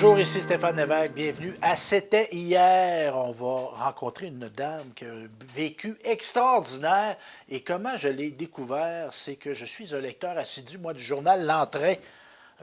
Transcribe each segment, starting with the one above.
Bonjour, ici Stéphane Lévesque, bienvenue à C'était hier. On va rencontrer une dame qui a un vécu extraordinaire et comment je l'ai découvert, c'est que je suis un lecteur assidu, moi, du journal L'Entrain.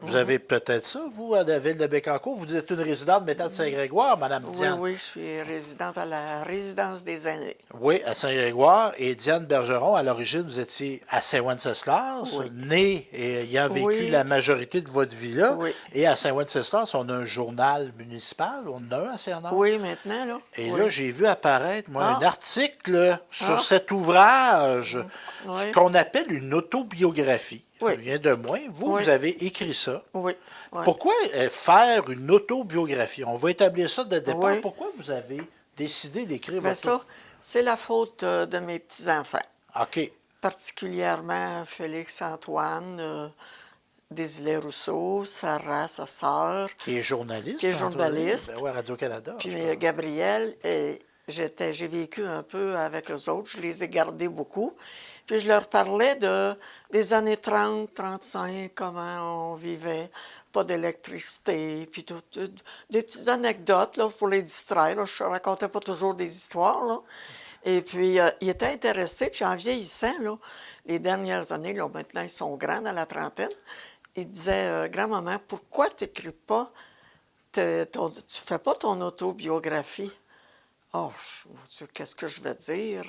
Vous avez peut-être ça, vous, à la ville de Bécancour. Vous êtes une résidente métal de Saint-Grégoire, Madame Oui, Diane. oui, je suis résidente à la résidence des aînés. Oui, à Saint-Grégoire. Et Diane Bergeron, à l'origine, vous étiez à Saint-Wenceslas, Oui. née et ayant vécu Oui. la majorité de votre vie là. Oui. Et à Saint-Wenceslas, on a un journal municipal. On en a un à Saint-Nord. Oui, maintenant, là. Et Oui. là, j'ai vu apparaître, moi, Ah. un article sur Ah. cet ouvrage, ce Oui. qu'on appelle une autobiographie. Oui. Rien de moins. Vous, Oui. vous avez écrit ça. Oui. Oui. Pourquoi faire une autobiographie? On va établir ça de départ. Oui. Pourquoi vous avez décidé d'écrire Ben votre... ça, c'est la faute de mes petits-enfants. OK. Particulièrement Félix-Antoine, Désilets-Rousseau, Sarah, sa sœur, Qui est journaliste. qui est journaliste. Ben ouais, Radio-Canada. Puis je crois. Gabriel, et j'ai vécu un peu avec eux autres, je les ai gardés beaucoup. Puis je leur parlais des années 30, 35, comment on vivait, pas d'électricité, puis tout, des petites anecdotes là, pour les distraire. Là. Je ne racontais pas toujours des histoires. Là. Et puis, ils étaient intéressés, puis en vieillissant, là, les dernières années, là, maintenant ils sont grands, dans la trentaine, ils disaient, grand-maman, pourquoi tu n'écris pas, tu fais pas ton autobiographie? Oh, mon Dieu, qu'est-ce que je vais dire?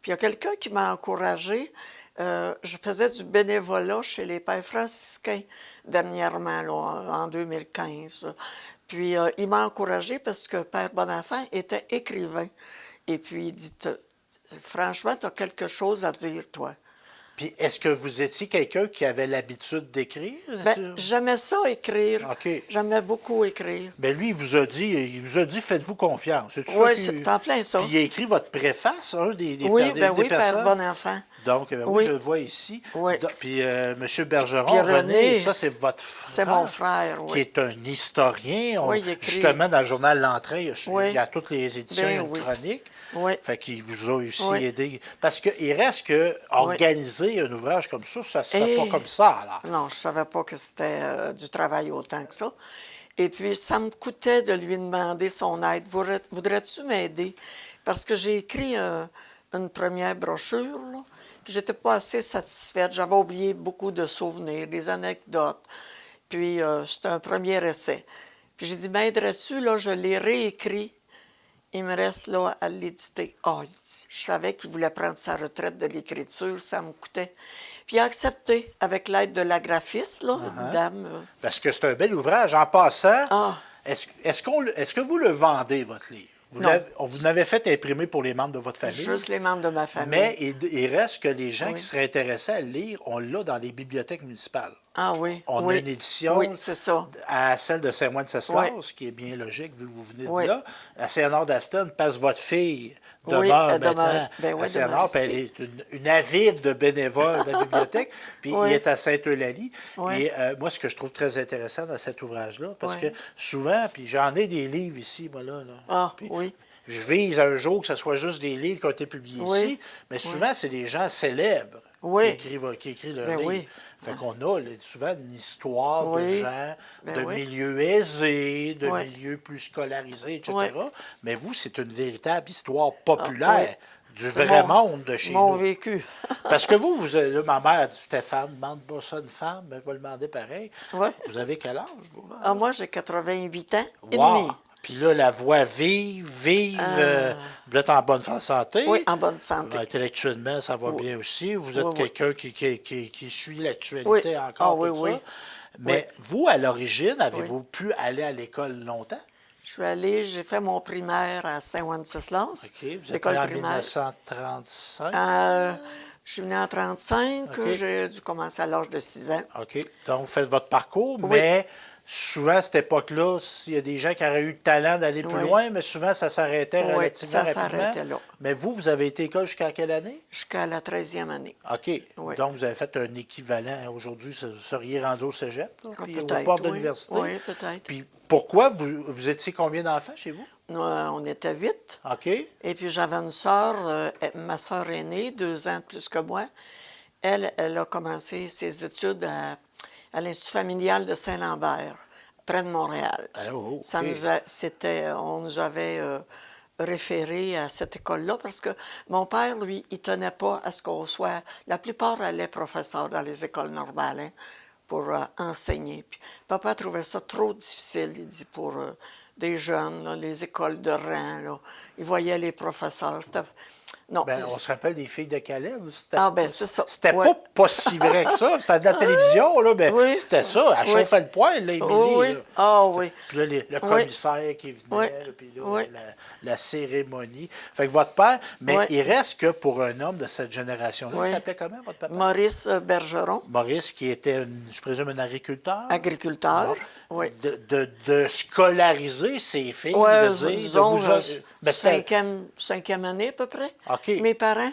Puis il y a quelqu'un qui m'a encouragée. Je faisais du bénévolat chez les Pères franciscains dernièrement, là, en 2015. Puis il m'a encouragée parce que Père Bonenfant était écrivain. Et puis il dit, franchement, tu as quelque chose à dire, toi. Puis, est-ce que vous étiez quelqu'un qui avait l'habitude d'écrire? Ben, j'aimais ça, écrire. OK. J'aimais beaucoup écrire. Ben lui, il vous a dit, faites-vous confiance. C'est tout Oui, ça c'est en plein ça. Puis il a écrit votre préface, un des Oui, des ben oui, personnes. Père Bonenfant. Donc, oui, Oui. je le vois ici. Oui. Puis M. Bergeron, Puis René, ça, c'est votre frère. C'est mon frère, oui. Qui est un historien. Oui, il écrit. Justement, dans le journal L'Entrain, Oui. il y a toutes les éditions, Ben il y a une oui. chronique. Oui. Fait qu'il vous a aussi Oui. aidé. Parce qu'il reste que organiser un ouvrage comme ça se fait Et- pas comme ça, là. Non, je ne savais pas que c'était du travail autant que ça. Et puis, ça me coûtait de lui demander son aide. Voudrais-tu m'aider? Parce que j'ai écrit une première brochure, là, puis j'étais pas assez satisfaite. J'avais oublié beaucoup de souvenirs, des anecdotes. Puis, c'était un premier essai. Puis j'ai dit, m'aiderais-tu? Là, je l'ai réécrit. Il me reste là à l'éditer. Ah, il dit, je savais qu'il voulait prendre sa retraite de l'écriture, ça me coûtait. Puis il a accepté, avec l'aide de la graphiste, là, une dame. Parce que c'est un bel ouvrage. En passant, Ah. est-ce que vous le vendez, votre livre? Non. Vous l'avez fait imprimer pour les membres de votre famille. Juste les membres de ma famille. Mais il reste que les gens Oui. qui seraient intéressés à le lire, on l'a dans les bibliothèques municipales. Ah oui. On oui. a une édition Oui, c'est ça. à celle de Saint-Wenceslas, Oui. ce qui est bien logique vu que vous venez de Oui. là. À Saint-Honor-d'Aston, parce que votre fille Oui, demeure elle demeure. maintenant Ben oui, à Saint-Honor, demeure puis elle ici. est une avide de bénévole de la bibliothèque, puis Oui. il est à Sainte-Eulalie. Oui. Et moi, ce que je trouve très intéressant dans cet ouvrage-là, parce Oui. que souvent, puis j'en ai des livres ici, moi, là. Ah, Puis oui. je vise un jour que ce soit juste des livres qui ont été publiés Oui. ici, mais souvent, c'est des gens célèbres Oui. qui écrivent leurs Ben livres. oui. Fait qu'on a souvent une histoire de Oui. gens Ben de oui. milieux aisés, de Oui. milieux plus scolarisés, etc. Oui. Mais vous, c'est une véritable histoire populaire du C'est vrai mon- monde de chez Mon nous. vécu. Parce que vous, là, ma mère a dit, Stéphane, demande pas ça à une femme, mais je vais le demander pareil. Oui. Vous avez quel âge, vous? Là? Ah, moi, j'ai 88 ans et Wow! demi. Puis là, la voix vive, vous êtes en bonne santé. Oui, en bonne santé. Intellectuellement, ça va Oui. bien aussi. Vous êtes Oui, oui. quelqu'un qui suit l'actualité Oui. encore, Ah, oui, tout oui. ça. Mais vous, à l'origine, avez-vous pu aller à l'école longtemps? Je suis allée, j'ai fait mon primaire à Saint-Wenceslas. OK. Vous êtes l'école né en primaire. 1935. Je suis venue en 35, OK. j'ai dû commencer à l'âge de 6 ans. OK. Donc, vous faites votre parcours, Oui. mais souvent, à cette époque-là, il y a des gens qui auraient eu le talent d'aller plus Oui. loin, mais souvent, ça s'arrêtait Oui, relativement ça rapidement. s'arrêtait là. Mais vous avez été à l'école jusqu'à quelle année? Jusqu'à la 13e année. OK. Oui. Donc, vous avez fait un équivalent. Aujourd'hui, vous seriez rendu au cégep, là, puis aux Peut-être, portes de oui. l'université. Oui, peut-être. Puis, pourquoi vous étiez combien d'enfants chez vous? Nous, on était 8. OK. Et puis j'avais une sœur, ma sœur aînée, 2 ans de plus que moi. Elle a commencé ses études à l'Institut familial de Saint-Lambert. près de Montréal. Ah, oh, Ça OK. on nous avait référé à cette école-là parce que mon père, lui, il tenait pas à ce qu'on soit... La plupart allaient professeurs dans les écoles normales, hein, pour enseigner. Puis papa trouvait ça trop difficile, il dit, pour des jeunes, là, les écoles de rang. Là. Il voyait les professeurs. Non. Ben, on se rappelle des filles de Caleb. Ah, ben, c'est ça. C'était Ouais. pas si vrai que ça. C'était de la télévision, là, mais Oui. c'était ça. Elle Oui. chauffait le poêle, là, Émilie. Oh, oui. Là. Ah oui. Puis là, le Oui. commissaire qui venait, Oui. là, puis là, Oui. la cérémonie. Fait que votre père, mais Oui. il reste que pour un homme de cette génération-là, Oui. il s'appelait comment, votre papa? Maurice Bergeron, Maurice, qui était, je présume, un agriculteur. agriculteur. Oui. De scolariser ses filles, Ouais, de dire, disons, de vous, ben, c'était- cinquième année à peu près. OK. Mes parents.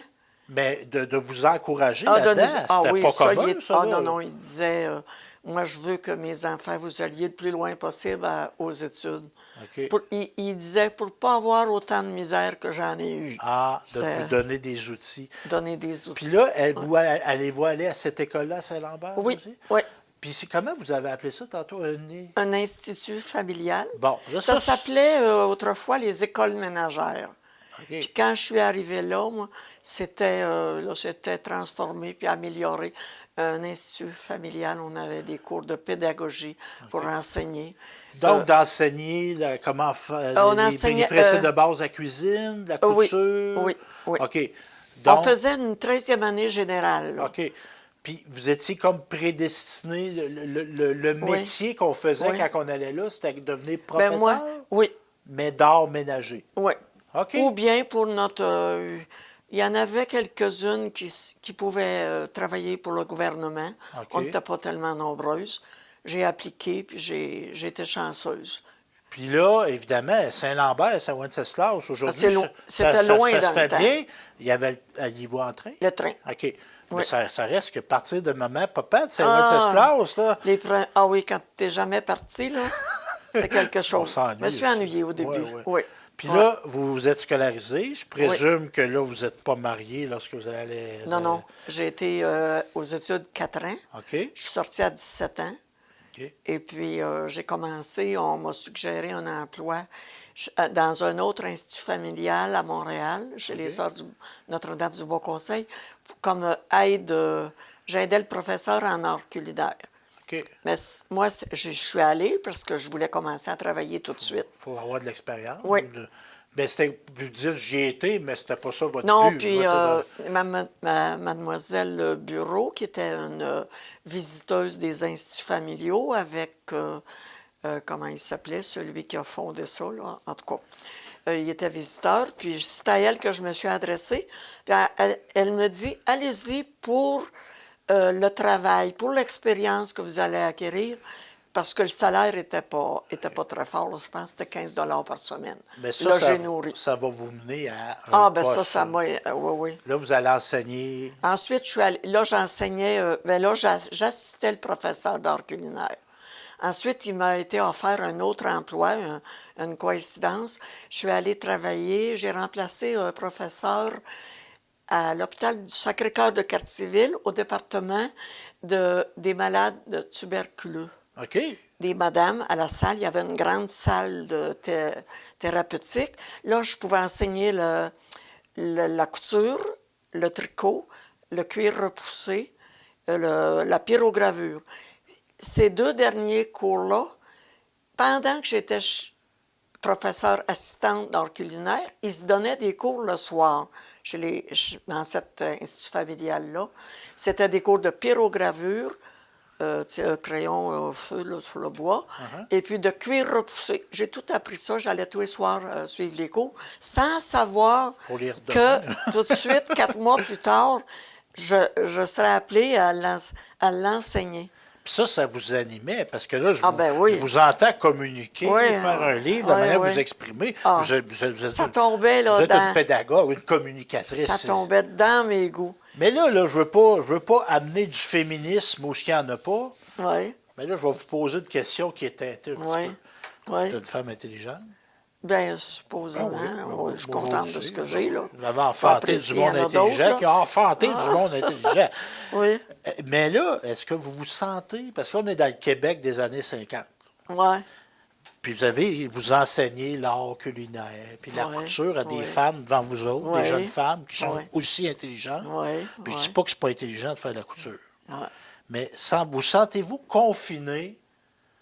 mais de vous encourager Ah, là-dedans, c'était oui, pas ça, commun, ça, ah là. non, non, il disait, moi, je veux que mes enfants, vous alliez le plus loin possible aux études. OK. Il disait, pour ne pas avoir autant de misère que j'en ai eu. Ah, de C'était- vous donner des outils. Donner des outils. Puis là, allez-vous aller à cette école-là à Saint-Lambert Oui, aussi? oui. Puis comment vous avez appelé ça tantôt? Un institut familial. Bon, là, Ça ça, s'appelait autrefois les écoles ménagères. OK. Puis quand je suis arrivée là, moi, c'était transformé puis amélioré. Un institut familial, on avait des cours de pédagogie pour enseigner. Donc, d'enseigner comment faire on les enseignait, précédés de base, la cuisine, la oui, couture. oui, oui. OK. On Donc, faisait une 13e année générale. Là. OK. Puis vous étiez comme prédestiné, le Oui. métier qu'on faisait Oui. quand on allait là, c'était de devenir professeur, Ben moi, oui, mais d'art ménager. oui. OK. Ou bien pour notre... il y en avait quelques-unes qui pouvaient travailler pour le gouvernement. OK. On n'était pas tellement nombreuses. J'ai appliqué, puis j'ai été chanceuse. Puis là, évidemment, Saint-Lambert, Saint-Wenceslas, aujourd'hui, C'est c'était loin ça dans se fait le temps. bien. Il y avait, alliez-vous en train? Le train. OK. Mais Oui. ça reste que partir de maman, papa, de Saint-Wenceslas, là, Ah oui, quand tu n'es jamais parti, là, c'est quelque on chose. s'ennuie Je me suis aussi. ennuyée au début. Ouais, ouais. Oui. Puis Ouais. là, vous vous êtes scolarisé. Je présume que là, vous n'êtes pas marié lorsque vous allez... Non, non. J'ai été aux études 4 ans. OK. Je suis sortie à 17 ans. OK. Et puis, j'ai commencé, on m'a suggéré un emploi dans un autre institut familial à Montréal, chez les Sœurs du Notre-Dame du Bois-Conseil, comme aide. J'aidais le professeur en art culinaire. OK. Mais moi, je suis allée parce que je voulais commencer à travailler tout de suite. Il faut avoir de l'expérience. Oui. Mais c'était, vous dites, j'y étais, mais c'était pas ça votre Non, but. puis Votre- mademoiselle Bureau, qui était une visiteuse des instituts familiaux avec, comment il s'appelait, celui qui a fondé ça, là, en tout cas. Il était visiteur, puis c'est à elle que je me suis adressée. Puis elle me dit, allez-y pour le travail, pour l'expérience que vous allez acquérir, parce que le salaire n'était pas très fort. Là, je pense que c'était 15 par semaine. Mais ça, là, ça, j'ai nourri. ça va vous mener à un Ah, ben poste. ça m'a... oui, oui. Là, vous allez enseigner. Ensuite, je suis allée, là, j'enseignais, là, j'assistais le professeur d'art culinaire. Ensuite, il m'a été offert un autre emploi, une coïncidence. Je suis allée travailler, j'ai remplacé un professeur à l'hôpital du Sacré-Cœur de Cartierville, au département des malades de tuberculeux. OK. Des madames à la salle. Il y avait une grande salle thérapeutique. Là, je pouvais enseigner la couture, le tricot, le cuir repoussé, la pyrogravure. Ces deux derniers cours-là, pendant que j'étais professeure assistante d'art culinaire, ils se donnaient des cours le soir dans cet institut familial-là. C'était des cours de pyrogravure, crayon au feu là, sur le bois, et puis de cuir repoussé. J'ai tout appris ça. J'allais tous les soirs suivre les cours, sans savoir Pour les redonner. que tout de suite, 4 mois plus tard, je serais appelée à l'enseigner. Puis ça vous animait, parce que là, ben oui. je vous entends communiquer, Oui, faire un livre, de oui, manière oui. à vous exprimer. Ah. Vous êtes Ça tombait, là, vous êtes dans- une pédagogue, une communicatrice. Ça tombait dans mes goûts. Mais là, je veux pas amener du féminisme où il n'y en a pas. Oui, Mais là, je vais vous poser une question qui est teintée un petit oui, peu. oui. T'es une femme intelligente? Bien, supposément. Oui, je suis contente de ce que j'ai, là. Vous avez enfanté Apprécier, du monde il y en a intelligent d'autres, qui là. a enfanté du monde intelligent. Oui. Mais là, est-ce que vous vous sentez... Parce qu'on est dans le Québec des années 50. Ouais. Puis vous enseignez l'art culinaire, puis la Ouais, couture à des ouais. femmes devant vous autres, des Ouais, jeunes femmes qui sont ouais. aussi intelligentes. Ouais, Puis je ouais. dis pas que c'est pas intelligent de faire de la couture. Ouais. Mais vous sentez-vous confiné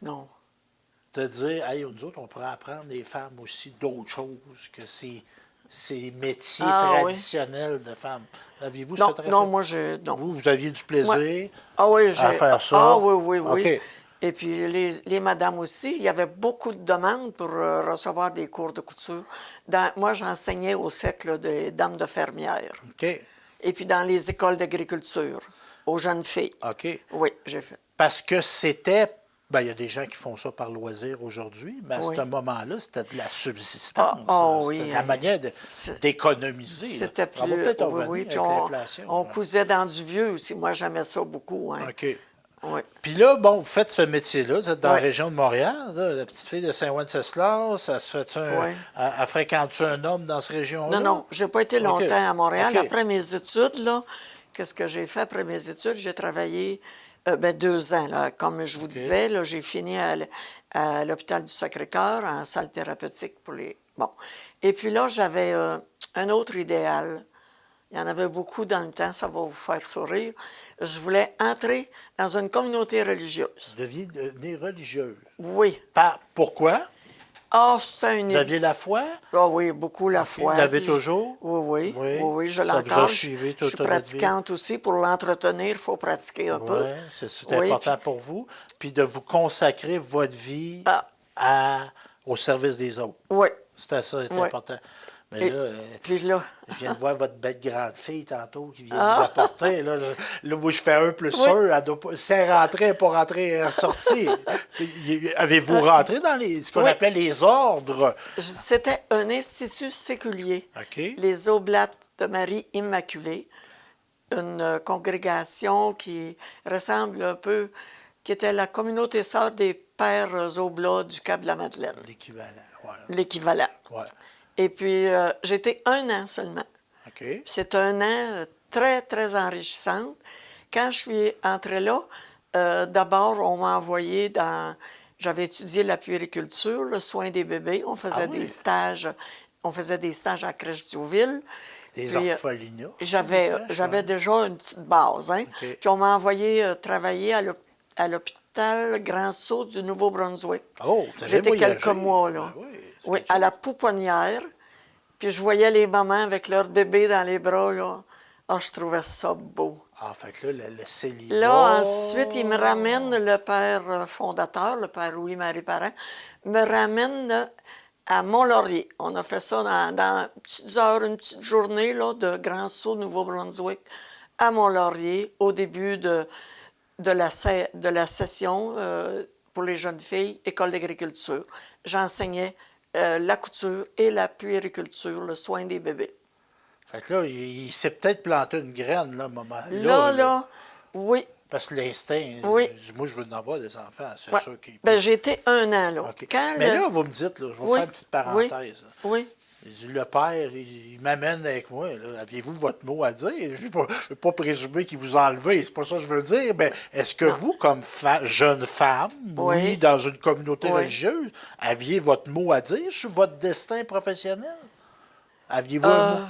Non. de dire, hey, nous autres, on pourrait apprendre des femmes aussi d'autres choses que ces métiers Ah oui. traditionnels de femmes. Aviez-vous Non, cette non, réflexion? moi, non. Vous aviez du Moi, plaisir ah oui, à faire ah ça? oui, oui, oui. OK. Et puis les madames aussi, il y avait beaucoup de demandes pour recevoir des cours de couture. Moi, j'enseignais au cercle des dames de fermières. OK. Et puis dans les écoles d'agriculture, aux jeunes filles. OK. Oui, j'ai fait. Parce que c'était. Ben, il y a des gens qui font ça par loisir aujourd'hui, mais à Oui. ce moment-là, c'était de la subsistance. Oui. C'était la manière d'économiser. C'était On va plus. peut-être Oui, revenir oui. avec Puis l'inflation. on cousait dans du vieux aussi. Moi, j'aimais ça beaucoup. Hein. OK. Oui. Puis là, bon, vous faites ce métier-là, vous êtes dans la Ouais. région de Montréal, là, la petite fille de Saint-Wenceslas, ça se fait Ouais. elle fréquente-tu un homme dans cette région-là? Non, non, j'ai pas été longtemps OK. à Montréal. OK. Après mes études, là, qu'est-ce que j'ai fait après mes études? J'ai travaillé 2 ans. Là. Comme je vous disais, là, j'ai fini à l'hôpital du Sacré-Cœur en salle thérapeutique pour les. Bon. Et puis là, j'avais un autre idéal. Il y en avait beaucoup dans le temps, ça va vous faire sourire. Je voulais entrer dans une communauté religieuse. Vous deviez devenir religieuse. Oui. Pourquoi? Ah, c'était une Vous aviez la foi? Ah oui, beaucoup la foi. Vous l'avez puis- toujours? Oui, oui, oui, oui, je l'ai Ça vous a encore. suivi Je toute suis votre vie? pratiquante aussi. Pour l'entretenir, il faut pratiquer un peu. Oui, c'est Oui, important pour vous. Puis de vous consacrer votre vie Ah. au service des autres. Oui. C'était ça, c'est Oui. important. Mais Et- là, Puis là, je viens de voir votre belle grande fille tantôt qui vient Ah. vous apporter. Là, moi, je fais 1 plus Oui. 1. Elle doit pas, si elle rentrait, elle n'est pas rentrée, elle est sortie. Avez-vous rentré dans ce qu'on Oui. appelait les ordres? c'était un institut séculier. OK. Les Oblates de Marie Immaculée, une congrégation qui ressemble un peu, qui était la communauté sœur des Pères Oblats du Cap-de-la-Madeleine, L'équivalent, ouais. l'équivalent. Ouais. Et puis, j'ai été 1 an seulement. OK. C'est un an très, très enrichissant. Quand je suis entrée là, d'abord, on m'a envoyé dans... J'avais étudié la puériculture, le soin des bébés. On faisait oui? des stages. On faisait des stages à Crèche Diouville. Des Puis, orphelinats. J'avais déjà une petite base. Hein? OK. Puis on m'a envoyé travailler à l'hôpital Grand Sault du Nouveau-Brunswick. Oh, vous avez J'étais voyagé. quelques mois, là. Ben oui, c'est Oui, quelque à la pouponnière. Puis je voyais les mamans avec leur bébé dans les bras, là. Ah, je trouvais ça beau. Ah, fait que là, le célibat... Là, ensuite, il me ramène, le père fondateur, le père Louis-Marie Parent, me ramène à Mont-Laurier. On a fait ça dans petites heures, une petite journée là, de Grand Sault, Nouveau-Brunswick, à Mont-Laurier, au début de la session pour les jeunes filles, école d'agriculture. J'enseignais la couture et la puériculture, le soin des bébés. Fait que là, il s'est peut-être planté une graine, là, maman. Là, oui. Parce que l'instinct, Oui. moi, je veux en avoir des enfants, c'est Ouais. sûr qu'il... Ben, j'ai été 1 an, là. OK. Quand Mais le- là, vous me dites, là, je vais Oui. faire une petite parenthèse. Oui. Il dit, le père, il m'amène avec moi. Là. Aviez-vous votre mot à dire? Je ne veux pas présumer qu'il vous a enlevé, c'est pas ça que je veux dire. Mais est-ce que vous, comme jeune femme, Oui. dans une communauté Oui. religieuse, aviez votre mot à dire sur votre destin professionnel? Aviez-vous un mot?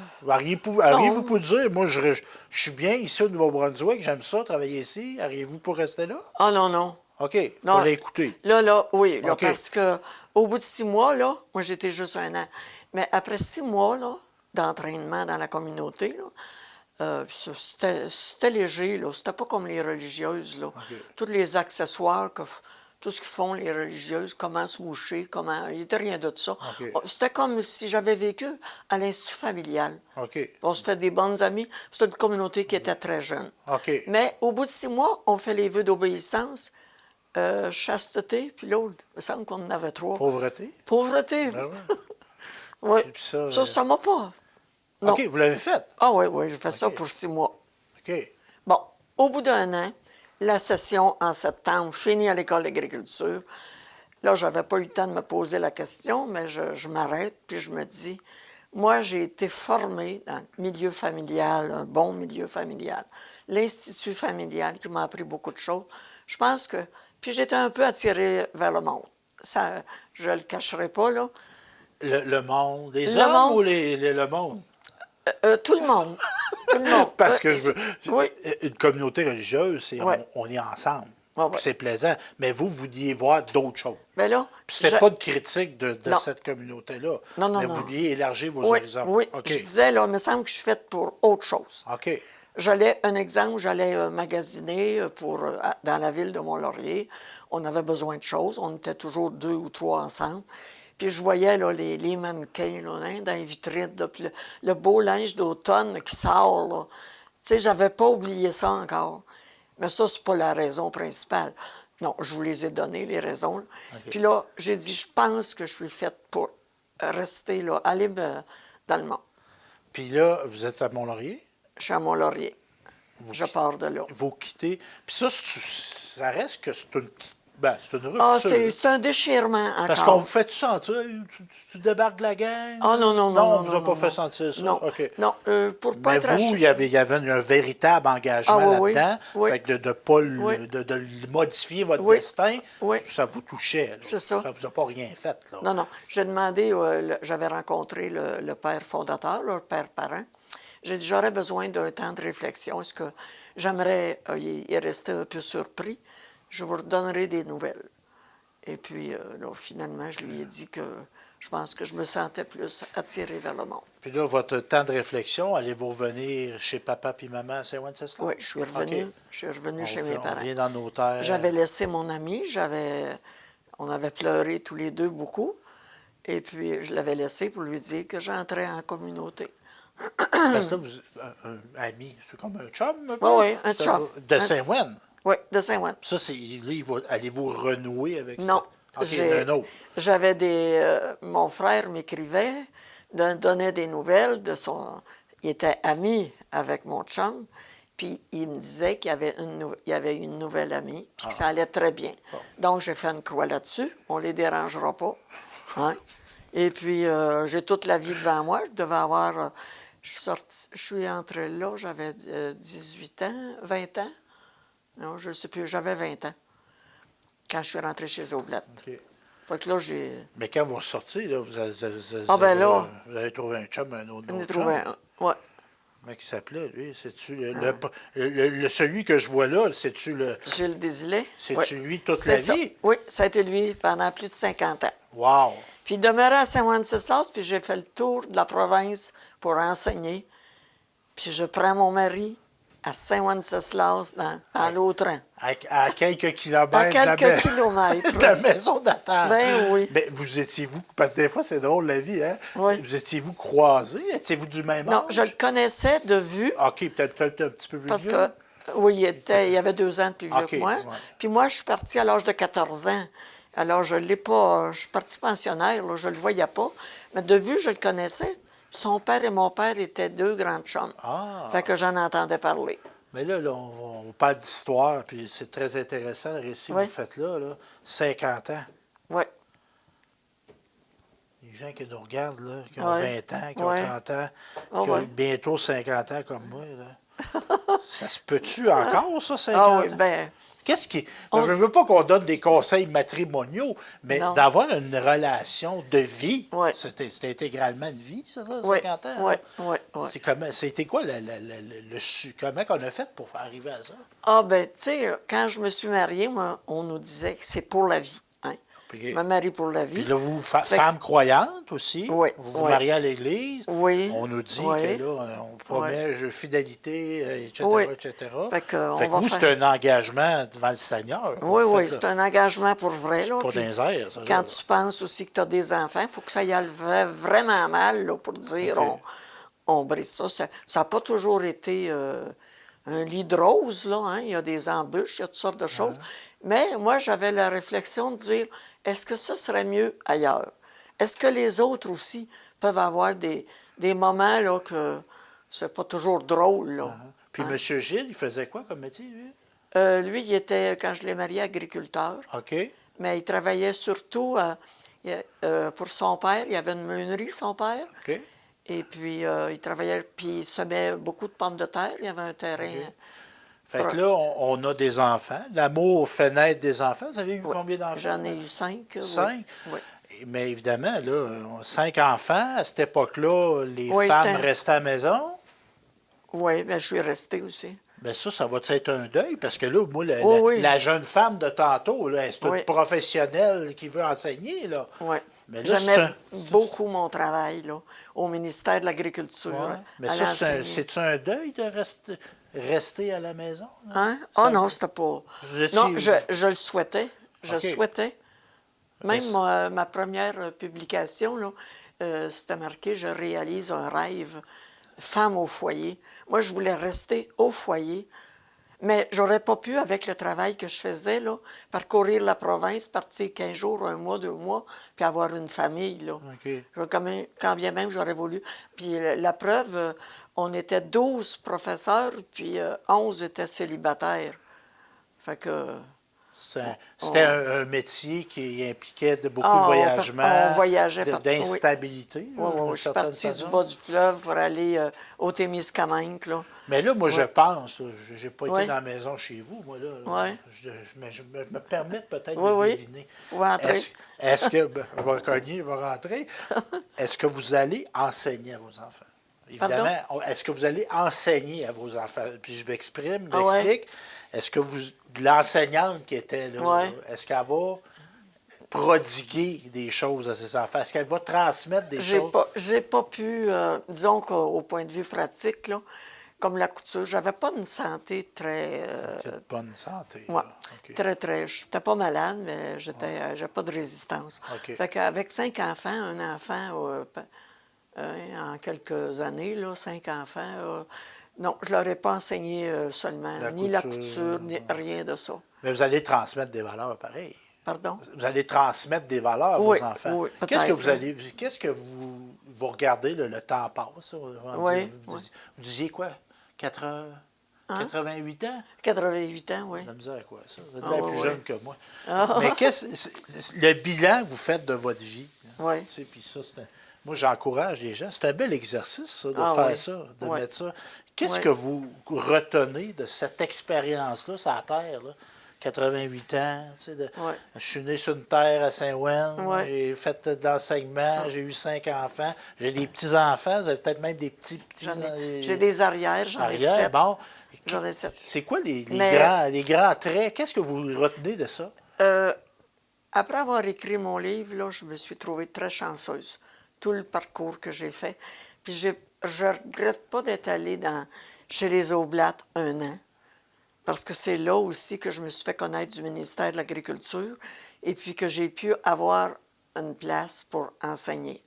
Auriez-vous pu dire, moi, je suis bien ici au Nouveau-Brunswick, j'aime ça, travailler ici. Auriez-vous pour rester là? Ah non, non. OK, il Non. faut l'écouter. Là, oui. Là, OK. parce que au bout de 6 mois, là, moi, j'étais juste 1 an. Mais après 6 mois, là, d'entraînement dans la communauté, là, c'était léger, là. C'était pas comme les religieuses, là. Tous les accessoires, tout ce qu'ils font, les religieuses, comment se moucher, il n'y était rien de ça. OK. C'était comme si j'avais vécu à l'Institut familial. OK. On se fait des bonnes amies. C'était une communauté qui était très jeune. OK. Mais au bout de 6 mois, on fait les vœux d'obéissance, chasteté, puis l'autre, il me semble qu'on en avait 3. Pauvreté? Pauvreté. Ben oui. Oui. Et puis ça, Ça m'a pas. Non. OK, vous l'avez fait? Ah oui, oui, j'ai fait ça OK. pour 6 mois. OK. Bon, au bout d'1 an, la session en septembre, finie à l'école d'agriculture. Là, je n'avais pas eu le temps de me poser la question, mais je m'arrête, puis je me dis, moi, j'ai été formée dans le milieu familial, un bon milieu familial, l'institut familial qui m'a appris beaucoup de choses. Je pense que... Puis j'étais un peu attirée vers le monde. ça, je le cacherai pas, là. Le monde, les Le hommes monde. ou le monde? Tout le monde. Tout le monde. Parce que Oui. une communauté religieuse, c'est Ouais. on est ensemble. Ouais, ouais. Puis c'est plaisant. Mais vous vouliez voir d'autres choses. Mais là, Puis c'était pas de critique de Non. cette communauté-là. Non, non, mais non. vous vouliez élargir vos oui, horizons. oui. OK. Je disais, là, il me semble que je suis faite pour autre chose. OK. Un exemple, j'allais magasiner dans la ville de Mont-Laurier. On avait besoin de choses. On était toujours 2 ou 3 ensemble. Puis je voyais là, les mannequins là, hein, dans les vitrines, là, puis le beau linge d'automne qui sort. Là. Tu sais, j'avais pas oublié ça encore. Mais ça, c'est pas la raison principale. Non, je vous les ai données, les raisons. Là. OK. Puis là, j'ai dit, je pense que je suis faite pour rester là, aller dans le monde. Puis là, vous êtes à Mont-Laurier. Je suis à Mont-Laurier. Je pars de là. Vous quittez. Puis ça reste que c'est une petite. Ben, c'est une rupture. Ah, c'est un déchirement encore. Parce qu'on vous fait sentir, tu débarques de la gang? Ah non, non, non. Non, on non, vous a non, pas non. fait sentir ça? Non, OK. non pour pas Mais être vous, il y avait un véritable engagement Ah, oui, là-dedans. oui. Fait que de pas Oui. de modifier votre Oui. destin, Oui. ça vous touchait. là. C'est ça. Ça vous a pas rien fait. Là. Non, non. J'ai demandé, j'avais rencontré le père fondateur, là, le père parent. J'ai dit, j'aurais besoin d'un temps de réflexion. Est-ce que j'aimerais, il est resté un peu surpris, je vous redonnerai des nouvelles. Et puis, là, finalement, je lui ai dit que je pense que je me sentais plus attirée vers le monde. Puis là, votre temps de réflexion, allez-vous revenir chez papa puis maman à Saint-Wenceslas? Oui, je suis revenue. OK. Je suis revenue chez On mes parents. vient dans nos terres. J'avais laissé mon ami, on avait pleuré tous les deux beaucoup, et puis je l'avais laissé pour lui dire que j'entrais en communauté. Parce que là, un ami, c'est comme un chum? un peu? Oui, oui, un C'est chum. De Saint-Wen? Oui, de Saint-Ouen. Ça, c'est. Là, allez-vous renouer avec ça? Non, OK, un autre. j'avais mon frère m'écrivait, donnait des nouvelles de son. Il était ami avec mon chum, puis il me disait qu'il y avait une nouvelle amie, puis que ça allait très bien. Donc, j'ai fait une croix là-dessus. On les dérangera pas. Hein? Et puis, j'ai toute la vie devant moi. Je devais avoir. Je suis entrée là, j'avais 18 ans, 20 ans. Non, je ne sais plus, j'avais 20 ans quand je suis rentrée chez Oblette. OK. Fait que là, j'ai. Mais quand vous ressortez, là, vous Ah, ben là. vous avez trouvé un chum, un autre On a chum. trouvé un. Ouais. Comment il s'appelait, lui? C'est-tu celui que je vois là, c'est-tu le. Gilles Désilet. C'est-tu lui toute C'est la ça. vie? Oui, ça a été lui pendant plus de 50 ans. Wow! Puis il demeurait à Saint-Wenceslas, puis j'ai fait le tour de la province pour enseigner. Puis je prends mon mari à Saint-Wenceslas dans l'Autran. À quelques kilomètres À quelques de, kilomètres. de la maison d'attente. Ben oui. Mais vous étiez-vous, parce que des fois c'est drôle la vie, hein? Oui. Vous étiez-vous croisés? Étiez-vous du même âge? Non, je le connaissais de vue. OK, peut-être un petit peu plus Parce vieux. que, oui, il avait 2 ans de plus vieux OK, que moi. ouais. Puis moi, je suis partie à l'âge de 14 ans. Alors, je ne l'ai pas. Je suis partie pensionnaire, là, je ne le voyais pas. Mais de vue, je le connaissais. Son père et mon père étaient 2 grands chums. Ah. Fait que j'en entendais parler. Mais là, on parle d'histoire, puis c'est très intéressant le récit que Oui. vous faites là. 50 ans. Oui. Les gens qui nous regardent, là, qui ont Ouais. 20 ans, qui ont Ouais. 30 ans, Ah qui ont ouais. bientôt 50 ans comme moi, là. Ça se peut-tu encore, ça, 50 Ah oui, ans? bien. Qu'est-ce qui. On Je ne s- veux pas qu'on donne des conseils matrimoniaux, mais Non. d'avoir une relation de vie, Ouais. c'était intégralement une vie, ça, Oui, 50 ans? oui, là? oui, oui. C'était quoi comment qu'on a fait pour arriver à ça? Ah, ben, tu sais, quand je me suis mariée, moi, on nous disait que c'est pour la vie. Hein? Puis- Je me marie pour la vie. Puis là, vous, Fait que- femme croyante aussi, Oui, vous vous oui. mariez à l'Église, Oui, on nous dit oui. que là, on promet fidélité, etc., Oui. etc. Fait que, on Fait que va vous, faire- c'est un engagement devant le Seigneur. Oui, Vous oui, faites, c'est là. un engagement pour vrai. Là, Pas puis dans les airs, ça. là, quand là. tu penses aussi que tu as des enfants, il faut que ça y aille vraiment mal là, pour dire OK. on brise ça. Ça n'a pas toujours été un lit de rose, là. Hein? Il y a des embûches, il y a toutes sortes de choses. Mais moi, j'avais la réflexion de dire, est-ce que ça serait mieux ailleurs? Est-ce que les autres aussi peuvent avoir des moments là, que c'est pas toujours drôle, là? Puis M. Gilles, il faisait quoi comme métier, lui? Lui, il était, quand je l'ai marié, agriculteur. OK. Mais il travaillait surtout pour son père. Il avait une meunerie, son père. OK. Et puis, il travaillait, puis il semait beaucoup de pommes de terre. Il y avait un terrain. Fait que là, on a des enfants. L'amour fait naître des enfants. Vous avez eu combien d'enfants? J'en ai eu 5. 5? Oui. Mais évidemment, là, 5 enfants, à cette époque-là, les Oui, femmes restaient à la maison. Oui, bien, je suis restée aussi. Bien ça va être un deuil? Parce que là, moi, Oui. la jeune femme de tantôt, là, c'est Oui. une professionnelle qui veut enseigner, là. Oui. Mais là, J'aimais beaucoup mon travail, là, au ministère de l'Agriculture. Ouais. Mais à ça, l'enseigner. c'est-tu un deuil de rester à la maison? Là? Hein? Ah non, c'était pas... Vous étiez- Non, je le souhaitais. Je OK. souhaitais. Même Mais ma première publication, là, c'était marqué « Je réalise un rêve, femme au foyer ». Moi, je voulais rester au foyer, mais j'aurais pas pu, avec le travail que je faisais, là, parcourir la province, partir 15 jours, 1 mois, 2 mois, puis avoir une famille. Là. OK. Quand bien même j'aurais voulu. Puis la preuve, on était 12 professeurs, puis 11 étaient célibataires. Fait que... C'était un métier qui impliquait beaucoup de on voyagement, voyageait d'instabilité. Oui, je suis partie du bas du fleuve pour aller au Témiscamingue. Là. Mais là, moi, je pense, je n'ai pas été Oui. dans la maison chez vous, moi, là. Oui. Mais je me permets peut-être Oui, de deviner. Vous rentrez. Est-ce que, je vais cogner, je vais rentrer, est-ce que vous allez enseigner à vos enfants? Évidemment, est-ce que vous allez enseigner à vos enfants? Puis je m'exprime, je m'explique. Est-ce que l'enseignante qui était là, est-ce qu'elle va prodiguer des choses à ses enfants? Est-ce qu'elle va transmettre des choses? J'ai pas pu, disons qu'au point de vue pratique, là, comme la couture, j'avais pas une santé très... bonne santé. Ouais, OK. très. Je n'étais pas malade, mais j'avais pas de résistance. OK. Fait qu'avec 5 enfants, un enfant, en quelques années, là, 5 enfants... non, je ne leur ai pas enseigné seulement, ni la couture, ni rien de ça. Mais vous allez transmettre des valeurs pareilles. Pardon? Vous allez transmettre des valeurs à vos enfants. Oui, qu'est-ce que vous regardez, le temps passe? Vous disiez quoi? 88 ans? 88 ans, oui. La misère, quoi, ça? Vous êtes bien plus jeune que moi. Ah. Mais le bilan que vous faites de votre vie, oui. Puis ça, moi, j'encourage les gens. C'est un bel exercice, ça, de faire ça, de mettre ça. Qu'est-ce que vous retenez de cette expérience-là sur la Terre, là? 88 ans, je suis né sur une terre à Saint-Ouen, j'ai fait de l'enseignement, j'ai eu 5 enfants, j'ai des petits-enfants, vous avez peut-être même des petits... J'ai des arrières, j'en ai 7. Bon. J'en ai 7. C'est quoi les grands traits? Qu'est-ce que vous retenez de ça? Après avoir écrit mon livre, là, je me suis trouvée très chanceuse. Tout le parcours que j'ai fait. Puis je ne regrette pas d'être allée chez les Oblates 1 an. Parce que c'est là aussi que je me suis fait connaître du ministère de l'Agriculture et puis que j'ai pu avoir une place pour enseigner.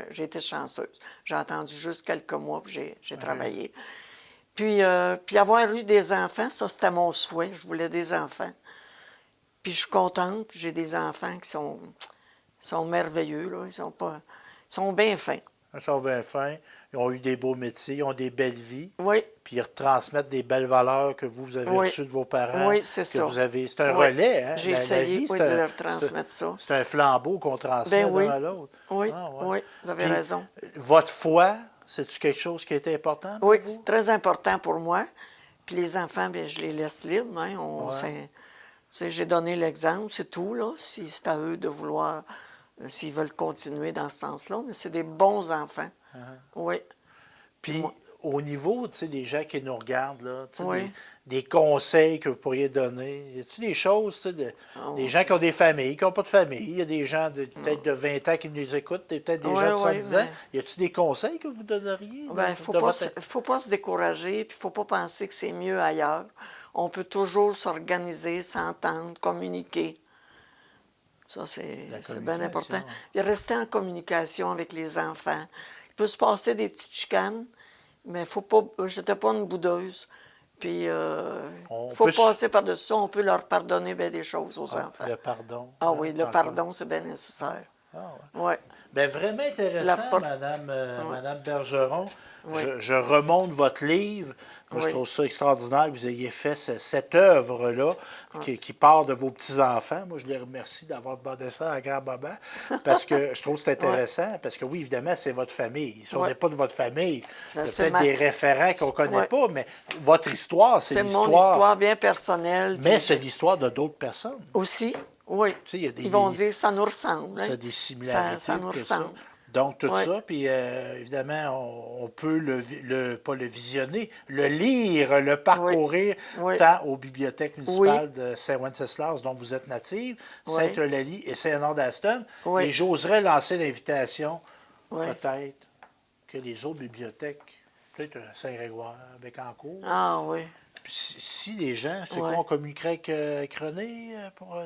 J'ai été chanceuse. J'ai attendu juste quelques mois puis j'ai travaillé. Puis avoir eu des enfants, ça c'était mon souhait. Je voulais des enfants. Puis je suis contente. J'ai des enfants qui sont merveilleux. Là. Ils sont bien fins. Ils sont bien fins. Ils ont eu des beaux métiers, ils ont des belles vies. Oui. Puis ils retransmettent des belles valeurs que vous avez reçues de vos parents. Oui, c'est ça. C'est un relais, hein? J'ai essayé de leur transmettre ça. C'est un flambeau qu'on transmet l'un à l'autre. Oui, vous avez raison. Votre foi, c'est-tu quelque chose qui est important pour vous? C'est très important pour moi. Puis les enfants, bien, je les laisse libres. Hein? J'ai donné l'exemple, c'est tout, là. Si c'est à eux de vouloir, s'ils veulent continuer dans ce sens-là. Mais c'est des bons enfants. Oui. Puis, au niveau, des gens qui nous regardent, là, des conseils que vous pourriez donner, y a-t-il des choses, des gens qui ont des familles, qui n'ont pas de famille, il y a des gens peut-être de 20 ans qui nous écoutent, peut-être des gens de 70 ans, y a-t-il des conseils que vous donneriez? Il ne faut pas se décourager, puis il ne faut pas penser que c'est mieux ailleurs. On peut toujours s'organiser, s'entendre, communiquer. Ça, c'est bien important. Puis rester en communication avec les enfants. Il peut se passer des petites chicanes, mais faut pas. Je n'étais pas une boudeuse. Puis, il faut passer par-dessus ça. On peut leur pardonner bien des choses aux enfants. Le pardon. Ah oui, le pardon, c'est bien nécessaire. Ah, ouais. Bien, vraiment La intéressant, porte. Madame Bergeron. Oui. Je remonte votre livre. Moi, je Oui. trouve ça extraordinaire que vous ayez fait cette œuvre-là qui part de vos petits-enfants. Moi, je les remercie d'avoir demandé ça à grand-maman parce que je trouve que c'est intéressant. Parce que oui, évidemment, c'est votre famille. Si on Oui. n'est pas de votre famille, il y a C'est peut-être ma- des référents qu'on ne connaît Oui. pas, mais votre histoire, c'est C'est l'histoire. mon histoire bien personnelle. Mais puis c'est l'histoire de d'autres personnes. aussi, oui. Tu sais, il y a des- Ils vont dire ça nous ressemble. Ça hein. a des similarités. Ça nous tout ça. ressemble. Donc, tout Ouais. ça, puis évidemment, on peut pas le visionner, le lire, le parcourir, Oui. tant aux bibliothèques municipales de Saint-Wenceslas, dont vous êtes native, Oui. Sainte-Eulalie et Saint-Honor-d'Aston. Oui. Et j'oserais lancer l'invitation, Oui. peut-être, que les autres bibliothèques, peut-être Saint-Grégoire, Bécancour, Ah oui. puis si les gens, c'est Ouais. quoi, on communiquerait avec René,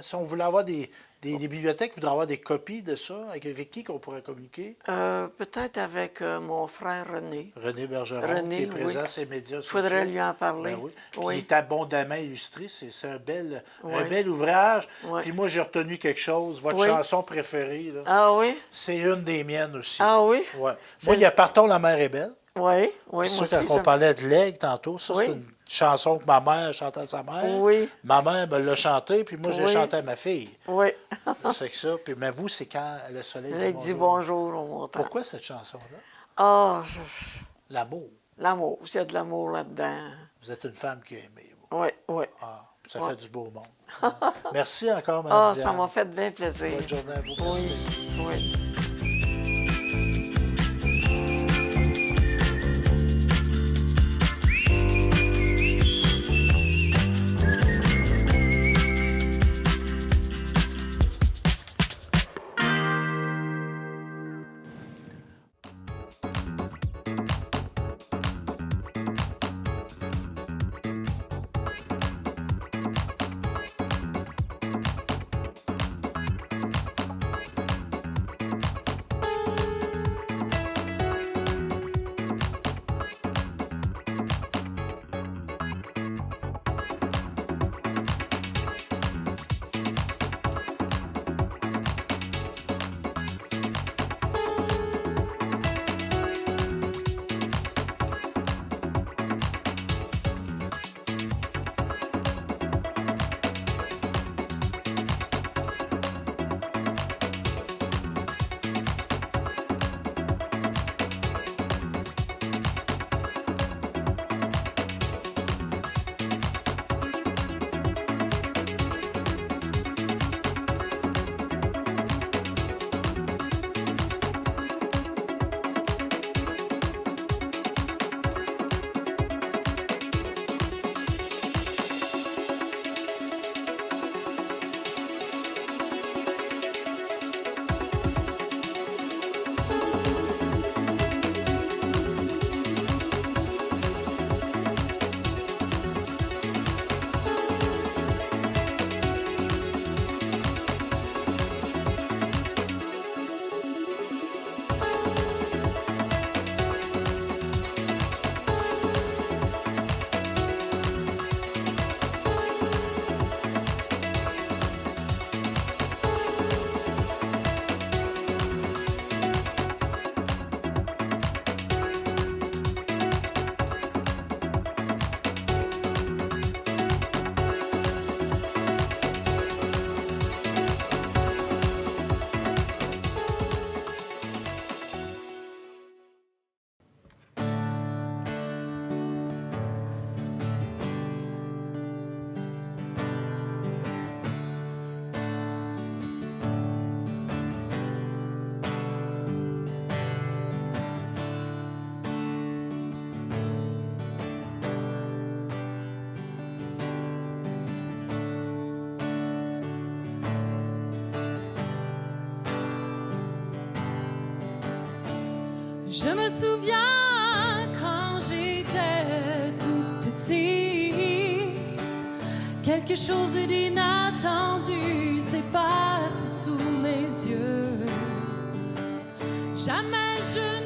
si on voulait avoir des bibliothèques, voudrait avoir des copies de ça, avec qui qu'on pourrait communiquer? Peut-être avec mon frère René. René Bergeron, René, qui est présent oui. sur les médias sociaux. Faudrait lui en parler. Ben oui. Puis Oui. il est abondamment illustré. C'est un bel Oui. ouvrage. Oui. Puis moi, j'ai retenu quelque chose. Votre Oui. chanson préférée, là, Ah oui? c'est une des miennes aussi. Ah oui? Ouais. Moi, il y a Partons, la mer est belle. Oui, oui, Ça, moi quand aussi. on parlait de l'aigle tantôt, ça, Oui. c'est une chanson que ma mère chantait à sa mère. Oui. Ma mère me l'a chanté, puis moi, je l'ai Oui. chanté à ma fille. Oui. C'est que ça. Puis, mais vous, c'est quand le soleil Il dit dit bonjour. bonjour au montant. Pourquoi cette chanson-là? Ah, L'amour. l'amour. Il y a de l'amour là-dedans. Vous êtes une femme qui a aimé, vous. Oui, oui. Ah, ça Ouais. fait du beau monde. Merci encore, Mme Ah, ça Diane. m'a fait bien plaisir. Bonne journée à vous. Oui, Merci. oui. Je me souviens quand j'étais toute petite, quelque chose d'inattendu s'est passé sous mes yeux. Jamais je